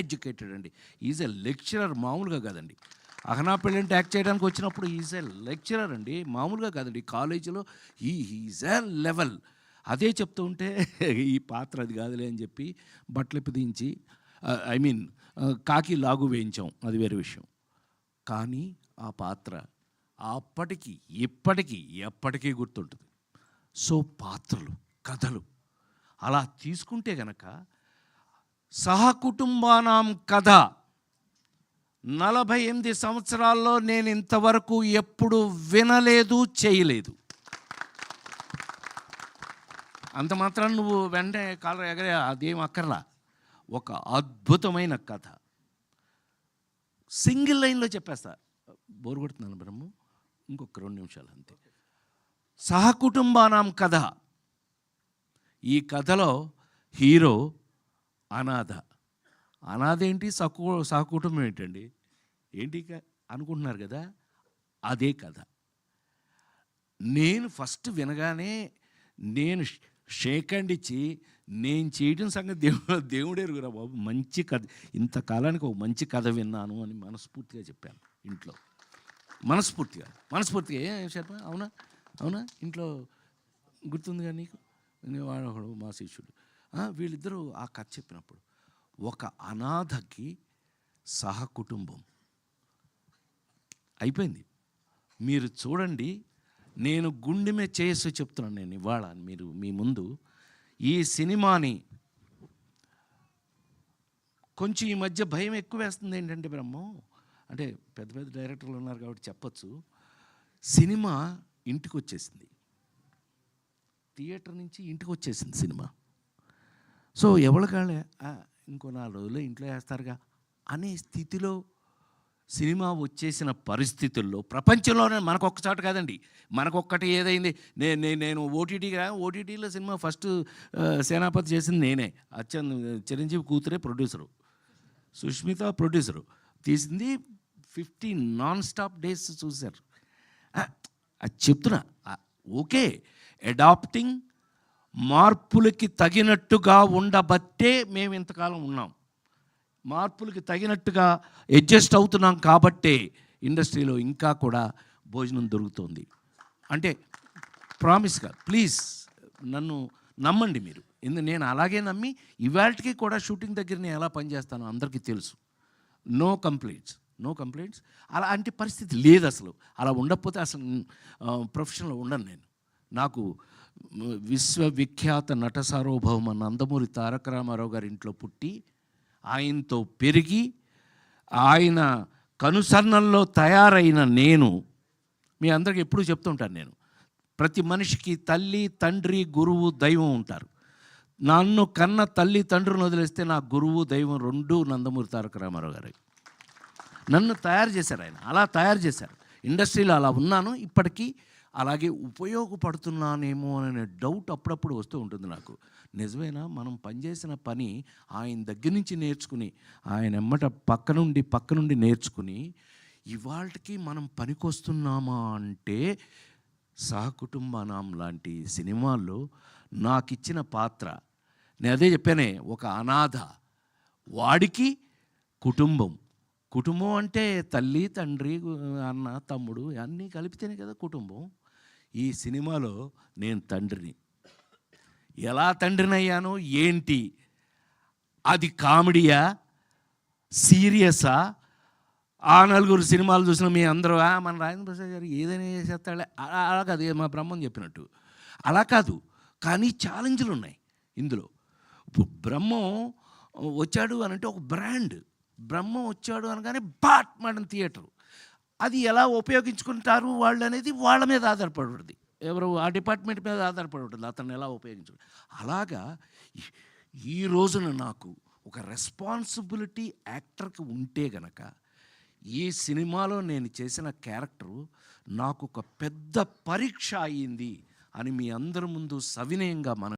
Educated అండి. Is a lecturer, మామూలుగా కాదండి. అహనా పెళ్ళంటే యాక్ట్ చేయడానికి వచ్చినప్పుడు ఈజ్ ఎ లెక్చరర్ అండి, మామూలుగా కాదండి. కాలేజీలో ఈజ్ ఎ లెవెల్. అదే చెప్తూ ఉంటే ఈ పాత్ర అది కాదులే అని చెప్పి బట్టలు దించి ఐ మీన్ కాకి లాగు వేయించాం, అది వేరే విషయం. కానీ ఆ పాత్ర అప్పటికి ఇప్పటికీ ఎప్పటికీ గుర్తుంటుంది. సో పాత్రలు, కథలు అలా తీసుకుంటే గనక సహకుటుంబానాం కథ 48 సంవత్సరాల్లో నేను ఇంతవరకు ఎప్పుడు వినలేదు, చేయలేదు. అంత మాత్రం నువ్వు వెంటనే కాలర్ ఎగరే అదేం అక్కర్లా. ఒక అద్భుతమైన కథ సింగిల్ లైన్లో చెప్పేస్తా. బోరు కొడుతున్నాను బ్రహ్మ, ఇంకొక 2 నిమిషాలు అంతే. సహకుటుంబానాం కథ. ఈ కథలో హీరో అనాథ. అనాథ ఏంటి, సహకుటుంబం ఏంటండి, ఏంటి అనుకుంటున్నారు కదా, అదే కథ. నేను ఫస్ట్ వినగానే నేను షేక్ హ్యాండ్ ఇచ్చి నేను చేయడం సంగతి దేవుడే ఎరుగురా బాబు, మంచి కథ, ఇంతకాలానికి ఒక మంచి కథ విన్నాను అని మనస్ఫూర్తిగా చెప్పాను ఇంట్లో. మనస్ఫూర్తిగా ఏం శర్మ, అవునా ఇంట్లో గుర్తుందిగా నీకు, వాడు మా శిష్యుడు. వీళ్ళిద్దరూ ఆ కథ చెప్పినప్పుడు ఒక అనాథకి సహకుటుంబం అయిపోయింది. మీరు చూడండి, నేను గుండె మీద చేసి చెప్తున్నాను నేను ఇవాళ మీరు మీ ముందు. ఈ సినిమాని కొంచెం ఈ మధ్య భయం ఎక్కువ వేస్తుంది. ఏంటంటే బ్రహ్మం, అంటే పెద్ద పెద్ద డైరెక్టర్లు ఉన్నారు కాబట్టి చెప్పచ్చు, సినిమా ఇంటికి వచ్చేసింది, థియేటర్ నుంచి ఇంటికి వచ్చేసింది సినిమా. సో ఎవరికాళ్ళే ఇంకో 4 రోజులు ఇంట్లో వేస్తారుగా అనే స్థితిలో సినిమా వచ్చేసిన పరిస్థితుల్లో ప్రపంచంలోనే మనకొక్క చోట కాదండి, మనకొక్కటి ఏదైంది, నేను ఓటీటీలో సినిమా ఫస్ట్ సేనాపతి చేసింది నేనే. చిరంజీవి కూతురే ప్రొడ్యూసరు, సుష్మిత ప్రొడ్యూసరు, తీసింది 50 నాన్ స్టాప్ డేస్ చూశారు. అది చెప్తున్నా. ఓకే, అడాప్టింగ్, మార్పులకి తగినట్టుగా ఉండబట్టే మేము ఇంతకాలం ఉన్నాం. మార్పులకి తగినట్టుగా అడ్జస్ట్ అవుతున్నాం కాబట్టే ఇండస్ట్రీలో ఇంకా కూడా భోజనం దొరుకుతుంది. అంటే ప్రామిస్గా ప్లీజ్ నన్ను నమ్మండి మీరు. నేను అలాగే నమ్మి ఇవాళకి కూడా షూటింగ్ దగ్గర నేను ఎలా పనిచేస్తానో అందరికీ తెలుసు. No complaints. అలాంటి పరిస్థితి లేదు అసలు. అలా ఉండకపోతే అసలు ప్రొఫెషన్లో ఉండను నేను. నాకు విశ్వవిఖ్యాత నట సార్వభౌమ నందమూరి తారక రామారావు గారి ఇంట్లో పుట్టి, ఆయనతో పెరిగి, ఆయన కనుసన్నల్లో తయారైన నేను మీ అందరికీ ఎప్పుడూ చెప్తుంటాను, నేను ప్రతి మనిషికి తల్లి, తండ్రి, గురువు, దైవం ఉంటారు. నన్ను కన్న తల్లి తండ్రిని వదిలేస్తే నా గురువు, దైవం 2 నందమూరి తారక రామారావు గారు. నన్ను తయారు చేశారు ఆయన, అలా తయారు చేశారు. ఇండస్ట్రీలో అలా ఉన్నాను, ఇప్పటికీ అలాగే ఉపయోగపడుతున్నానేమో అనే డౌట్ అప్పుడప్పుడు వస్తూ ఉంటుంది నాకు. నిజమేనా, మనం పనిచేసిన పని ఆయన దగ్గర నుంచి నేర్చుకుని, ఆయన ఎమ్మట పక్క నుండి నేర్చుకుని ఇవాళకి మనం పనికొస్తున్నామా అంటే, సహకుటుంబానాం లాంటి సినిమాల్లో నాకు ఇచ్చిన పాత్ర, నేను అదే చెప్పానే, ఒక అనాథ, వాడికి కుటుంబం అంటే తల్లి, తండ్రి, అన్న, తమ్ముడు అన్నీ కలిపితేనే కదా కుటుంబం. ఈ సినిమాలో నేను తండ్రిని. ఎలా తండ్రిని అయ్యానో ఏంటి, అది కామెడీయా, సీరియసా? ఆ 4 సినిమాలు చూసిన మీ అందరూ మన రాజేంద్ర ప్రసాద్ గారు ఏదైనా చేసేస్తాడే, అలా కాదు, మా బ్రహ్మం చెప్పినట్టు అలా కాదు. కానీ ఛాలెంజ్లు ఉన్నాయి ఇందులో. బ్రహ్మం వచ్చాడు అని అంటే ఒక బ్రాండ్. బ్రహ్మం వచ్చాడు అనగానే బాట్ మన థియేటరు. అది ఎలా ఉపయోగించుకుంటారు వాళ్ళు అనేది వాళ్ళ మీద ఆధారపడి ఉంటుంది, ఎవరు ఆ డిపార్ట్మెంట్ మీద ఆధారపడి ఉంటుంది, అతన్ని ఎలా ఉపయోగించడం. అలాగా ఈ రోజున నాకు ఒక రెస్పాన్సిబిలిటీ యాక్టర్కి ఉంటే గనక, ఈ సినిమాలో నేను చేసిన క్యారెక్టరు నాకు ఒక పెద్ద పరీక్ష అయ్యింది అని మీ అందరి ముందు సవినయంగా మనం